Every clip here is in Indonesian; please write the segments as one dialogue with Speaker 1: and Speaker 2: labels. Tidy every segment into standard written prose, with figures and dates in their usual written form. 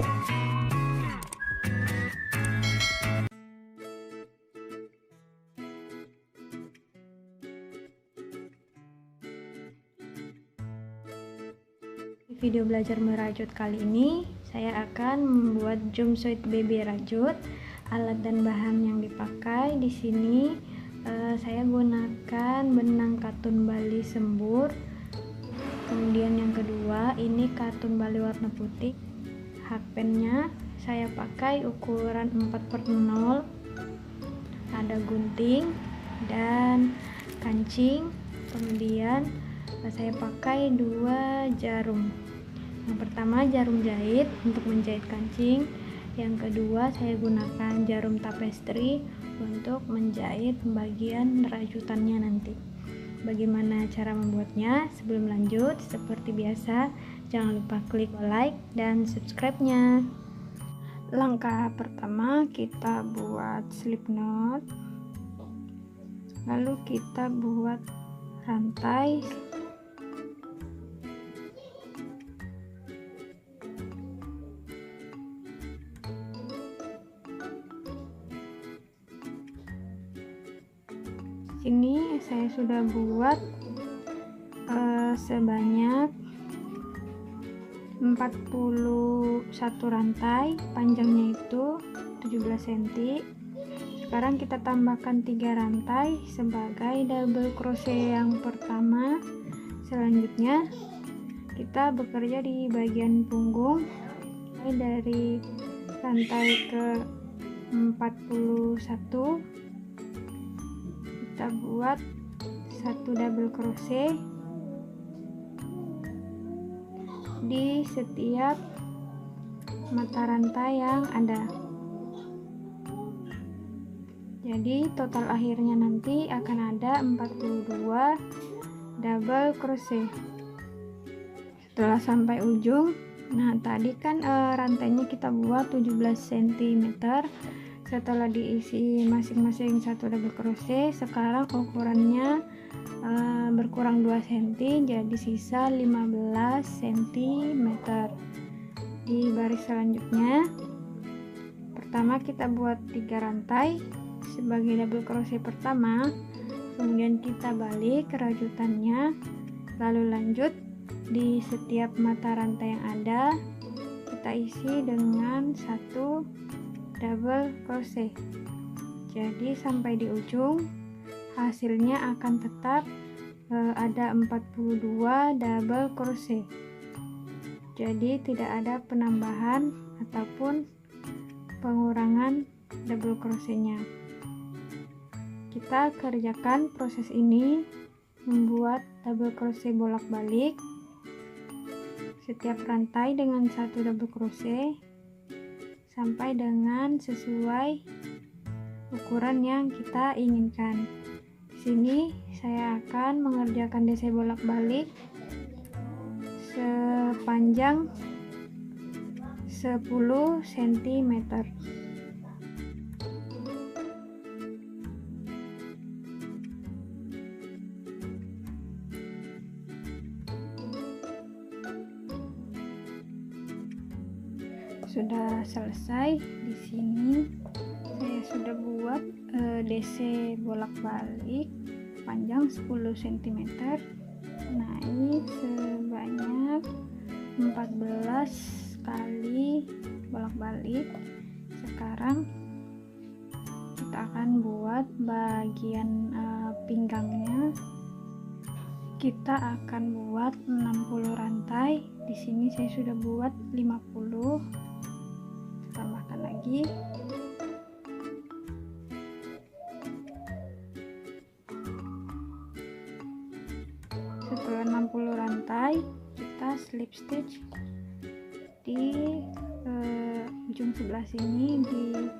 Speaker 1: Di video belajar merajut kali ini, saya akan membuat jumpsuit baby rajut. Alat dan bahan yang dipakai di sini, saya gunakan benang katun Bali sembur. Kemudian yang kedua, ini katun Bali warna putih. Hakpennya saya pakai ukuran 4/0. Ada gunting dan kancing. Kemudian saya pakai 2 jarum. Yang pertama jarum jahit untuk menjahit kancing. Yang kedua saya gunakan jarum tapestri untuk menjahit bagian rajutannya nanti. Bagaimana cara membuatnya? Sebelum lanjut, seperti biasa, jangan lupa klik like dan subscribe-nya. Langkah pertama, kita buat slip knot. Lalu kita buat rantai. Sini saya sudah buat sebanyak 41 rantai, panjangnya itu 17 cm. Sekarang kita tambahkan 3 rantai sebagai double crochet yang pertama. Selanjutnya kita bekerja di bagian punggung dari rantai ke 41. Kita buat 1 double crochet di setiap mata rantai yang ada. Jadi total akhirnya nanti akan ada 42 double crochet. Setelah sampai ujung, nah tadi kan rantainya kita buat 17 cm. Setelah diisi masing-masing 1 double crochet, sekarang ukurannya berkurang 2 cm, jadi sisa 15 cm. Di baris selanjutnya, pertama kita buat 3 rantai sebagai double crochet pertama, kemudian kita balik rajutannya, lalu lanjut di setiap mata rantai yang ada kita isi dengan 1 double crochet. Jadi sampai di ujung hasilnya akan tetap ada 42 double crochet. Jadi tidak ada penambahan ataupun pengurangan double crochetnya. Kita kerjakan proses ini membuat double crochet bolak-balik setiap rantai dengan 1 double crochet sampai dengan sesuai ukuran yang kita inginkan. Di sini saya akan mengerjakan desain bolak-balik sepanjang 10 cm. Sudah selesai. Di sini saya sudah buat DC bolak-balik panjang 10 cm, naik sebanyak 14 kali bolak-balik. Sekarang kita akan buat bagian pinggangnya. Kita akan buat 60 rantai. Di sini saya sudah buat 50. Tambahkan lagi. Setelah 60 rantai, kita slip stitch di ujung sebelah sini di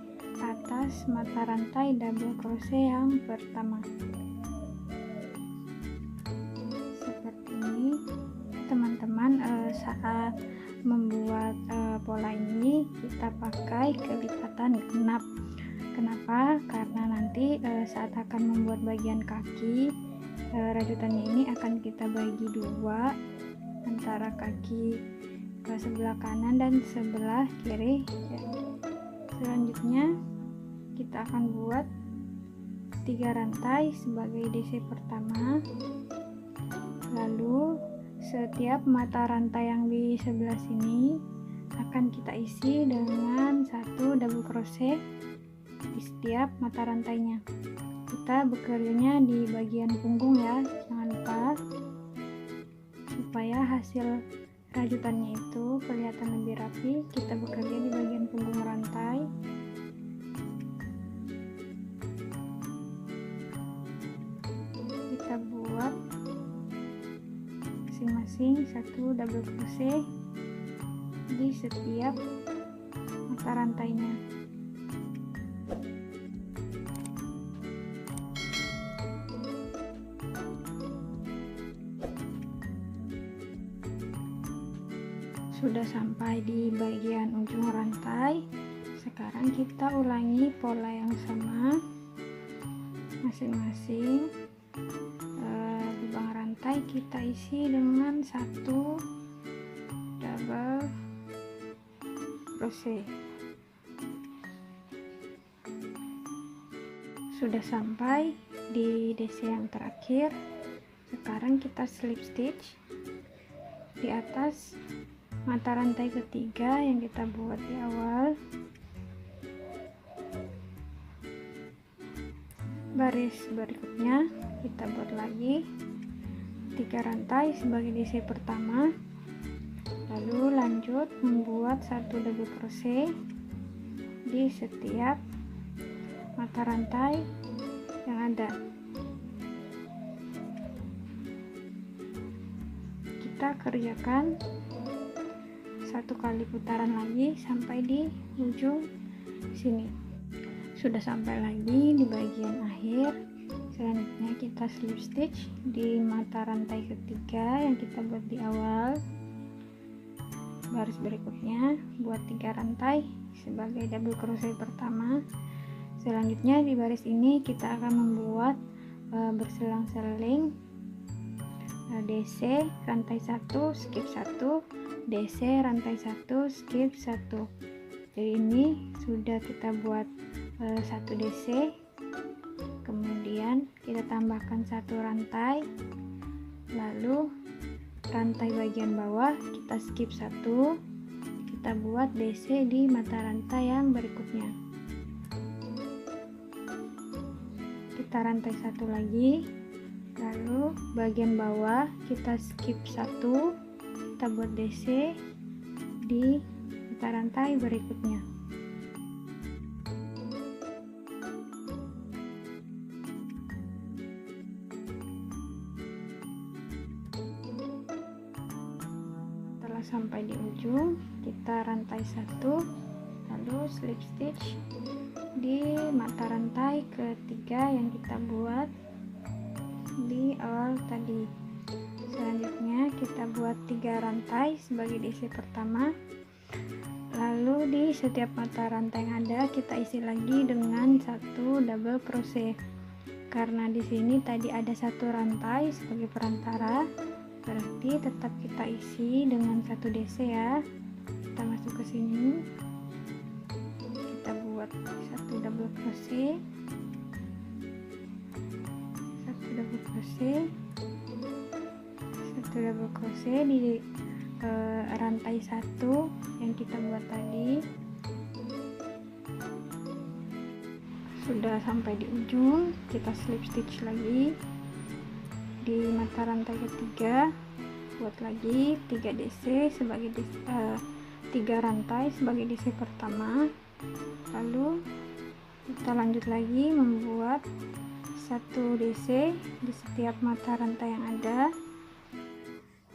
Speaker 1: atas mata rantai double crochet yang pertama. Seperti ini, teman-teman. Saat membuat pola ini kita pakai kelipatan genap. Kenapa? Karena nanti saat akan membuat bagian kaki, rajutannya ini akan kita bagi dua, antara kaki sebelah kanan dan sebelah kiri. Selanjutnya kita akan buat 3 rantai sebagai DC pertama. Lalu setiap mata rantai yang di sebelah sini akan kita isi dengan 1 double crochet di setiap mata rantainya. Kita bekerjanya di bagian punggung ya, jangan lupa, supaya hasil rajutannya itu kelihatan lebih rapi. Kita bekerja di bagian punggung rantai. Kita buat masing-masing 1 double crochet di setiap mata rantainya. Sudah sampai di bagian ujung rantai. Sekarang kita ulangi pola yang sama, masing-masing lubang rantai kita isi dengan 1 double crochet. Sudah sampai di DC yang terakhir. Sekarang kita slip stitch di atas mata rantai ketiga yang kita buat di awal. Baris berikutnya kita buat lagi 3 rantai sebagai DC pertama, lalu lanjut membuat 1 double crochet di setiap mata rantai yang ada. Kita kerjakan 1 kali putaran lagi sampai di ujung sini. Sudah sampai lagi di bagian akhir. Selanjutnya kita slip stitch di mata rantai ketiga yang kita buat di awal. Baris berikutnya buat 3 rantai sebagai double crochet pertama. Selanjutnya di baris ini kita akan membuat berselang-seling DC rantai 1 skip 1, DC rantai 1 skip 1. Jadi ini sudah kita buat 1 DC, kemudian kita tambahkan 1 rantai, lalu rantai bagian bawah kita skip 1, kita buat DC di mata rantai yang berikutnya. Kita rantai 1 lagi, lalu bagian bawah kita skip 1, kita buat DC di mata rantai berikutnya. Setelah sampai di ujung, kita rantai 1, lalu slip stitch di mata rantai ketiga yang kita buat di awal tadi. Selanjutnya kita buat 3 rantai sebagai DC pertama, lalu di setiap mata rantai yang ada kita isi lagi dengan 1 double crochet. Karena di sini tadi ada 1 rantai sebagai perantara, berarti tetap kita isi dengan 1 DC ya. Kita masuk ke sini, kita buat 1 double crochet, 1 double crochet, 1 double crochet di rantai 1 yang kita buat tadi. Sudah sampai di ujung, kita slip stitch lagi di mata rantai ketiga, buat lagi 3 DC sebagai 3 rantai sebagai DC pertama, lalu kita lanjut lagi membuat 1 DC di setiap mata rantai yang ada.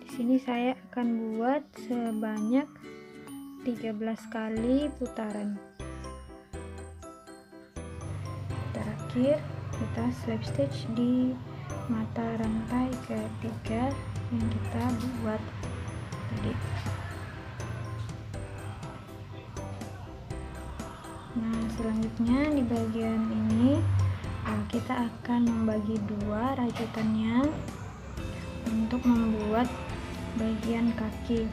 Speaker 1: Di sini saya akan buat sebanyak 13 kali putaran. Terakhir kita slip stitch di mata rantai ketiga yang kita buat tadi. Nah, selanjutnya di bagian ini kita akan membagi 2 rajutannya untuk membuat bagian kaki.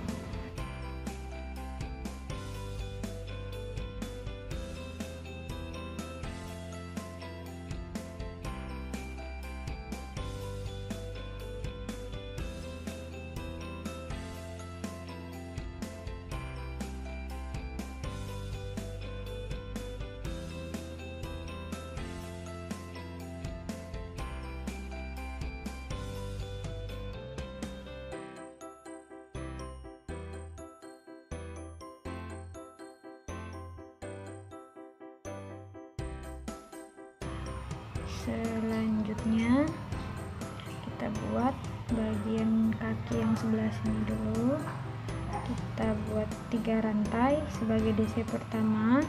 Speaker 1: Selanjutnya kita buat bagian kaki yang sebelah sini dulu. Kita buat 3 rantai sebagai DC pertama,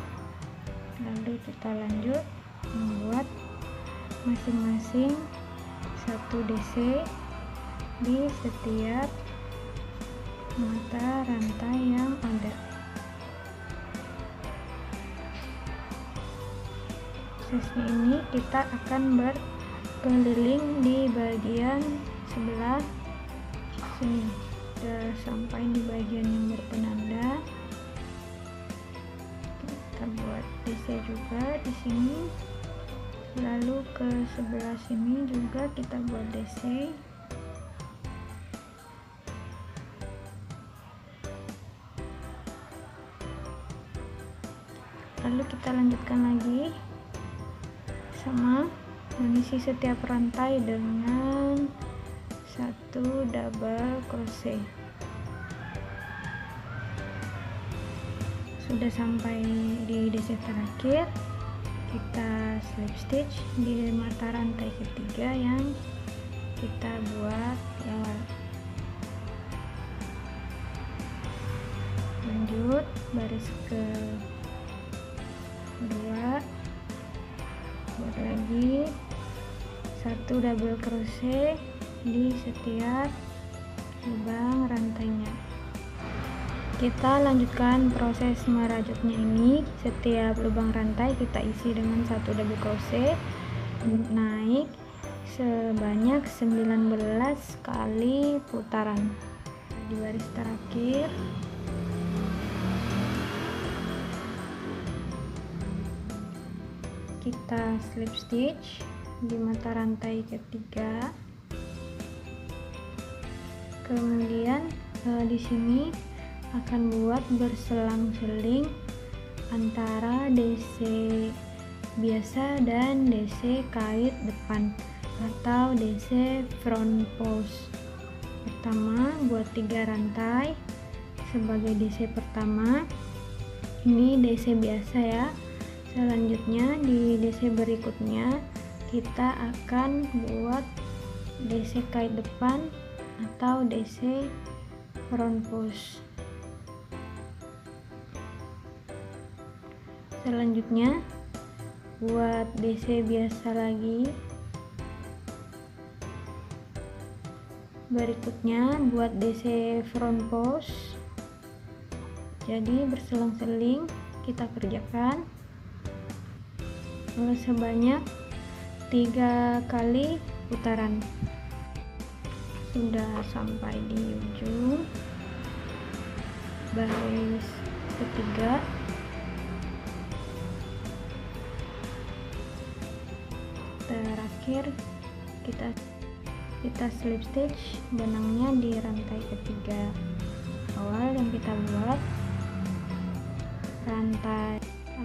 Speaker 1: lalu kita lanjut membuat masing-masing 1 DC di setiap mata rantai yang ada. Prosesnya ini kita akan berkeliling di bagian sebelah sini. Sudah sampai di bagian yang berpenanda, kita buat DC juga di sini, lalu ke sebelah sini juga kita buat DC. Lalu kita lanjutkan lagi sama mengisi setiap rantai dengan 1 double crochet. Sudah sampai di DC terakhir, kita slip stitch di mata rantai ketiga yang kita buat di awal. Lanjut baris ke 2, buat lagi 1 double crochet di setiap lubang rantainya. Kita lanjutkan proses merajutnya ini. Setiap lubang rantai kita isi dengan 1 double crochet, naik sebanyak 19 kali putaran. Di baris terakhir kita slip stitch di mata rantai ketiga. Kemudian di sini akan buat berselang-seling antara DC biasa dan DC kait depan atau DC front post. Pertama, buat 3 rantai sebagai DC pertama. Ini DC biasa ya. Selanjutnya di DC berikutnya kita akan buat DC kait depan atau DC front post. Selanjutnya buat DC biasa lagi. Berikutnya buat DC front post. Jadi berselang-seling kita kerjakan sebanyak 3 kali putaran. Sudah sampai di ujung baris ketiga. Terakhir kita slip stitch benangnya di rantai ketiga awal yang kita buat. Rantai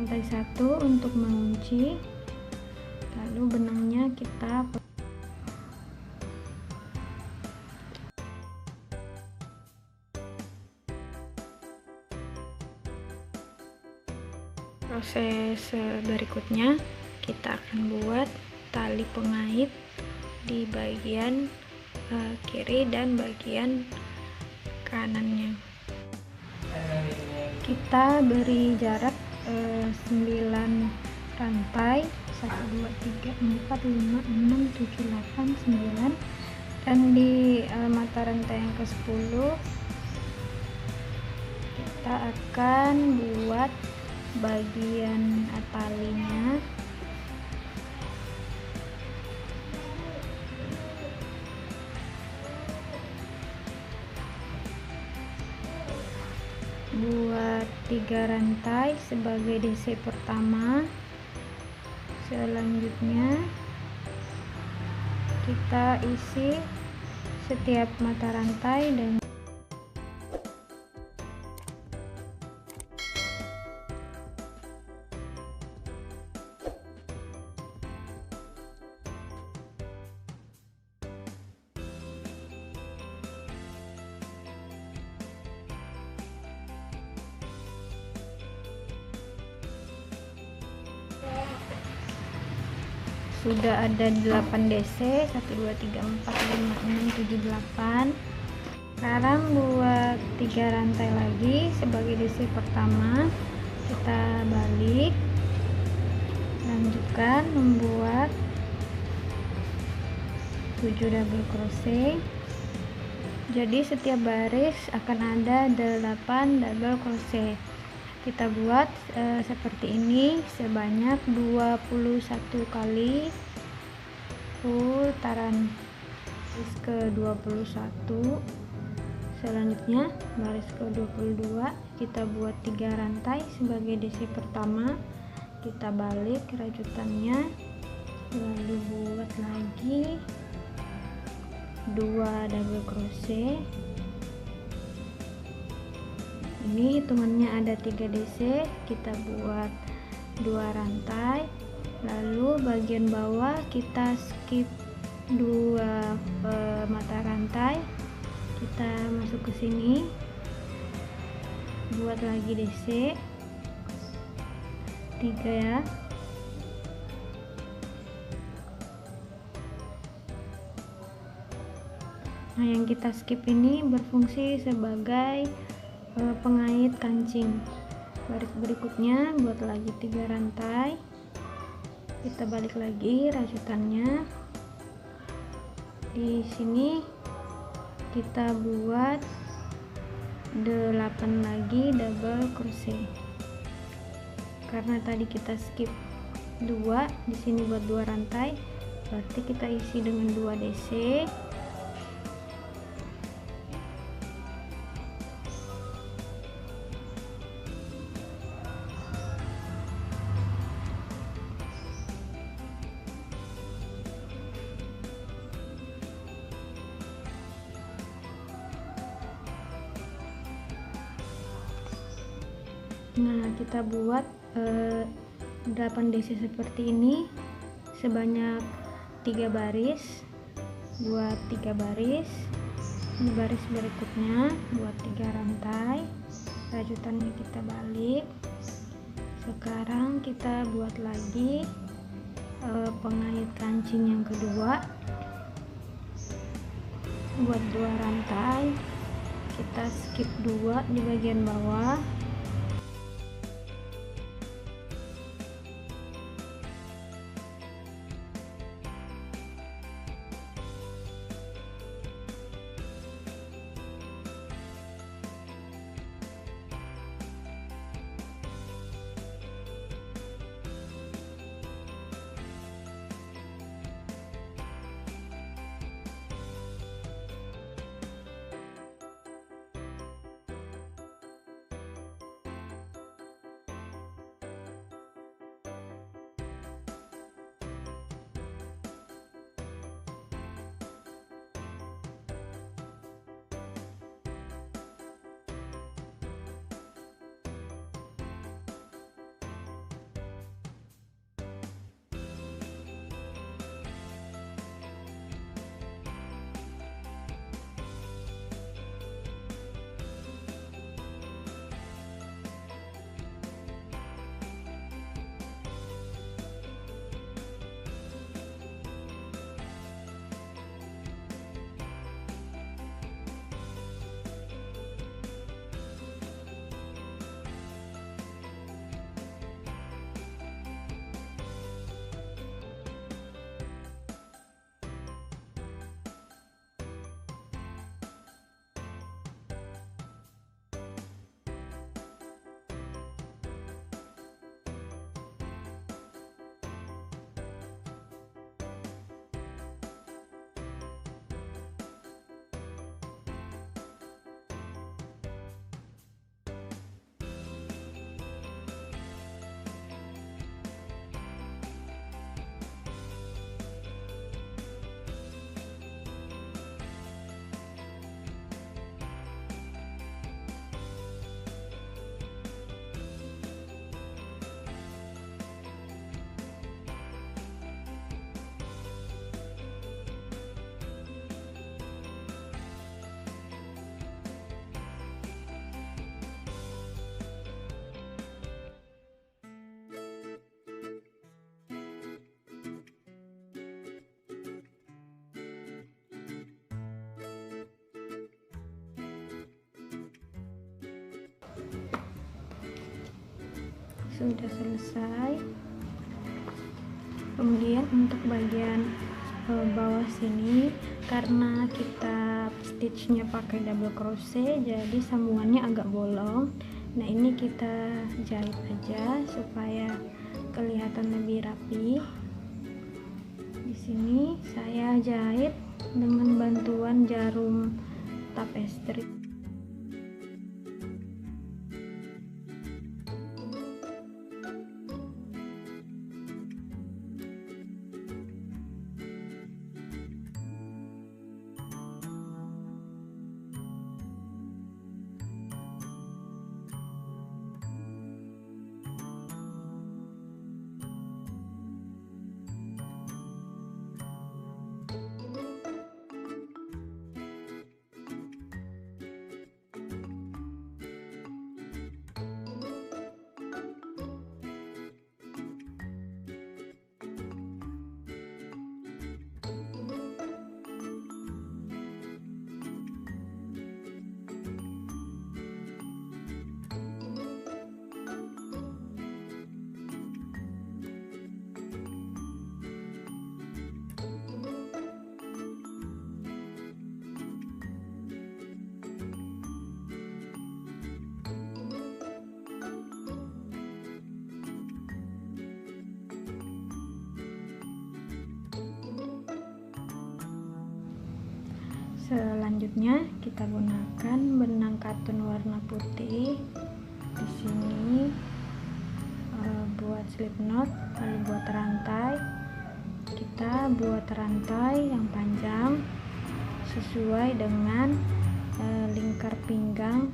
Speaker 1: 1 untuk mengunci, lalu benangnya kita proses berikutnya kita akan buat tali pengait di bagian kiri dan bagian kanannya. Kita beri jarak 9 rantai, 1 2 3 4 5 6 7 8 9, dan di mata rantai yang ke-10 kita akan buat bagian talinya. Buat 3 rantai sebagai DC pertama. Selanjutnya kita isi setiap mata rantai dengan sudah ada 8 DC, 1 2 3 4 5 6 7 8. Sekarang buat 3 rantai lagi sebagai DC pertama. Kita balik, lanjutkan membuat 7 double crochet. Jadi setiap baris akan ada 8 double crochet. Kita buat seperti ini sebanyak 21 kali putaran. Baris ke 21, selanjutnya baris ke 22 kita buat 3 rantai sebagai DC pertama. Kita balik rajutannya, lalu buat lagi 2 double crochet. Ini hitungannya ada 3 DC, kita buat 2 rantai, lalu bagian bawah kita skip 2 mata rantai, kita masuk ke sini, buat lagi DC 3 ya. Nah, yang kita skip ini berfungsi sebagai pengait kancing. Baris berikutnya buat lagi 3 rantai, kita balik lagi rajutannya. Di sini kita buat 8 lagi double crochet. Karena tadi kita skip 2, di sini buat 2 rantai, berarti kita isi dengan 2 DC. Nah, kita buat 8 DC seperti ini sebanyak 3 baris. Buat 3 baris. Ini baris berikutnya buat 3 rantai. Rajutannya kita balik. Sekarang kita buat lagi pengait kancing yang kedua. Buat 2 rantai. Kita skip 2 di bagian bawah. sudah selesai. Kemudian untuk bagian bawah sini, karena kita stitchnya pakai double crochet, jadi sambungannya agak bolong. Nah, ini kita jahit aja supaya kelihatan lebih rapi. Di sini saya jahit dengan bantuan jarum tapestry. Selanjutnya kita gunakan benang katun warna putih. Di sini buat slip knot, lalu buat rantai. Kita buat rantai yang panjang sesuai dengan lingkar pinggang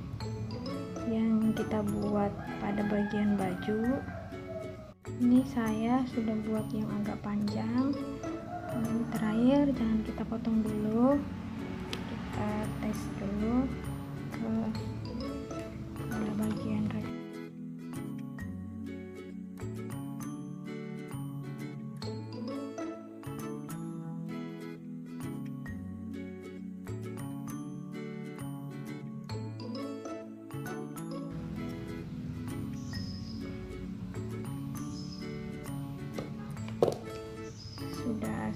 Speaker 1: yang kita buat pada bagian baju. Ini saya sudah buat yang agak panjang. Terakhir, jangan kita potong dulu. Kita tes dulu ke bagian red. Sudah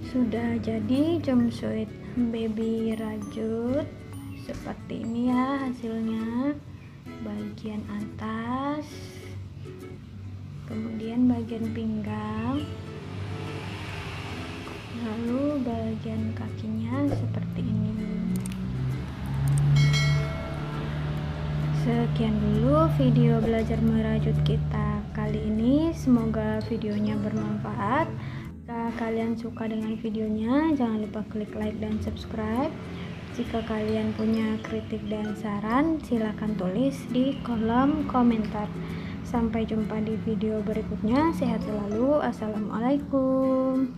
Speaker 1: Sudah jadi jumpsuit baby rajut seperti ini ya hasilnya. Bagian atas, kemudian bagian pinggang, lalu bagian kakinya seperti ini. Sekian dulu video belajar merajut kita kali ini, semoga videonya bermanfaat. Jika kalian suka dengan videonya, jangan lupa klik like dan subscribe. Jika kalian punya kritik dan saran, silakan tulis di kolom komentar. Sampai jumpa di video berikutnya. Sehat selalu. Assalamualaikum.